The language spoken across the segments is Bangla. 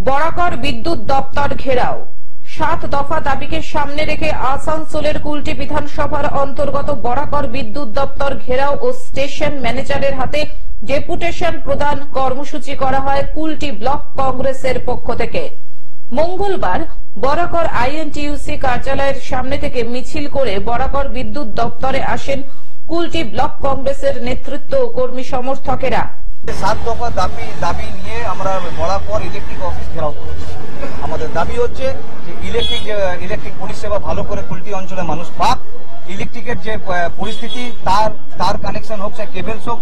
বরাকর বিদ্যুৎ দপ্তর ঘেরাও। 7 দফা দাবিকে সামনে রেখে আসানসোলের কুলটি বিধানসভার অন্তর্গত বরাকর বিদ্যুৎ দপ্তর ঘেরাও ও স্টেশন ম্যানেজারের হাতে ডেপুটেশন প্রদান কর্মসূচি করা হয় কুলটি ব্লক কংগ্রেসের পক্ষ থেকে। মঙ্গলবার বরাকর আইএনটিইউসি কার্যালয়ের সামনে থেকে মিছিল করে বরাকর বিদ্যুৎ দপ্তরে আসেন কুলটি ব্লক কংগ্রেসের নেতৃত্ব ও কর্মী সমর্থকেরা। 7 দফা দাবি নিয়ে আমরা বরাকর ইলেকট্রিক অফিস ঘেরাও করেছি। আমাদের দাবি হচ্ছে যে ইলেকট্রিক পরিষেবা ভালো করে কুলটি অঞ্চলে মানুষ পাক। ইলেকট্রিকের যে পরিস্থিতি তার কানেকশন হোক, কেবলস হোক,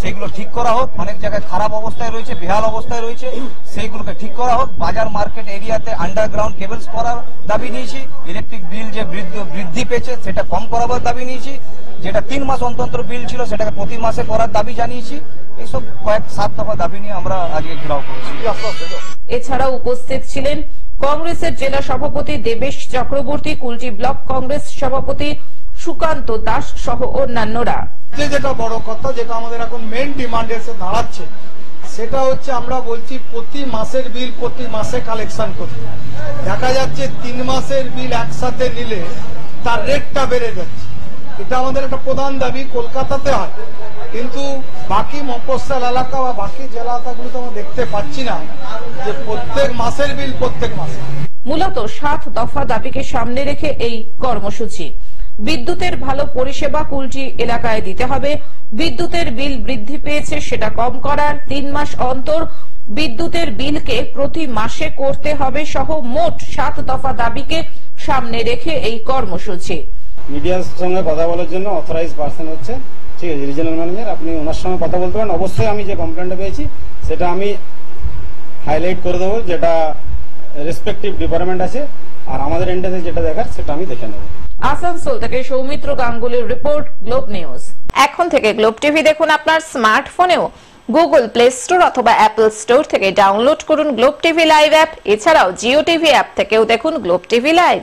সেইগুলো ঠিক করা হোক। অনেক জায়গায় খারাপ অবস্থায় রয়েছে, বেহাল অবস্থায় রয়েছে, সেইগুলোকে ঠিক করা হোক। বাজার মার্কেট এরিয়াতে আন্ডারগ্রাউন্ড কেবলস করার দাবি নিয়েছি। ইলেকট্রিক বিল যে বৃদ্ধি পেয়েছে সেটা কম করাবার দাবি নিয়েছি। যেটা 3 মাস অন্তর বিল ছিল সেটাকে প্রতি মাসে করার দাবি জানিয়েছি। এইসব 7 দফা দাবি নিয়ে আমরা আজকে ঘেরাও করেছি। এছাড়াও উপস্থিত ছিলেন কংগ্রেসের জেলা সভাপতি দেবেশ চক্রবর্তী, কুলটি ব্লক কংগ্রেস সভাপতি সুকান্ত দাস সহ অন্যান্যরা। যেটা বড় কথা, যেটা আমাদের এখন মেন ডিমান্ড এসে দাঁড়াচ্ছে, সেটা হচ্ছে আমরা বলছি প্রতি মাসের বিল প্রতি মাসে কালেকশন করতে। দেখা যাচ্ছে 3 মাসের বিল একসাথে নিলে তার রেটটা বেড়ে যাচ্ছে। এটা আমাদের একটা প্রধান দাবি। কলকাতাতে হয়, কিন্তু বাকি মফস্বল এলাকা বা বাকি জেলা এলাকাগুলোতে আমরা দেখতে পাচ্ছি না যে প্রত্যেক মাসের বিল প্রত্যেক মাসে। মূলত 7 দফা দাবিকে সামনে রেখে এই কর্মসূচি। বিদ্যুতের ভালো পরিষেবা কুলটি এলাকায় দিতে হবে। বিদ্যুতের বিল বৃদ্ধি পেয়েছে, সেটা কম করার। 3 মাস অন্তর বিদ্যুতের বিলকে প্রতি মাসে করতে হবে সহ মোট 7 দফা দাবিকে সামনে রেখে এই কর্মসূচি। মিডিয়ার সঙ্গে কথা বলার জন্য অথরাইজ পার্সন হচ্ছে, ঠিক আছে, রিজিওনাল ম্যানেজার। আপনি ওনার সঙ্গে কথা বলতে পারেন। অবশ্যই আমি যে কমপ্লেনটা পেয়েছি সেটা আমি হাইলাইট করে দেবো, যেটা রেসপেক্টিভ ডিপার্টমেন্ট আছে, আর আমাদের এন্ডে যেটা দেখার সেটা আমি দেখে নেব। আসানসোল থেকে সৌমিত্র গাঙ্গুলির রিপোর্ট, গ্লোব নিউজ। এখন থেকে গ্লোব টিভি দেখুন আপনার স্মার্টফোনেও। গুগল প্লে স্টোর অথবা অ্যাপল স্টোর থেকে ডাউনলোড করুন গ্লোব টিভি লাইভ অ্যাপ। এছাড়াও জিও টিভি অ্যাপ থেকেও দেখুন গ্লোব টিভি লাইভ।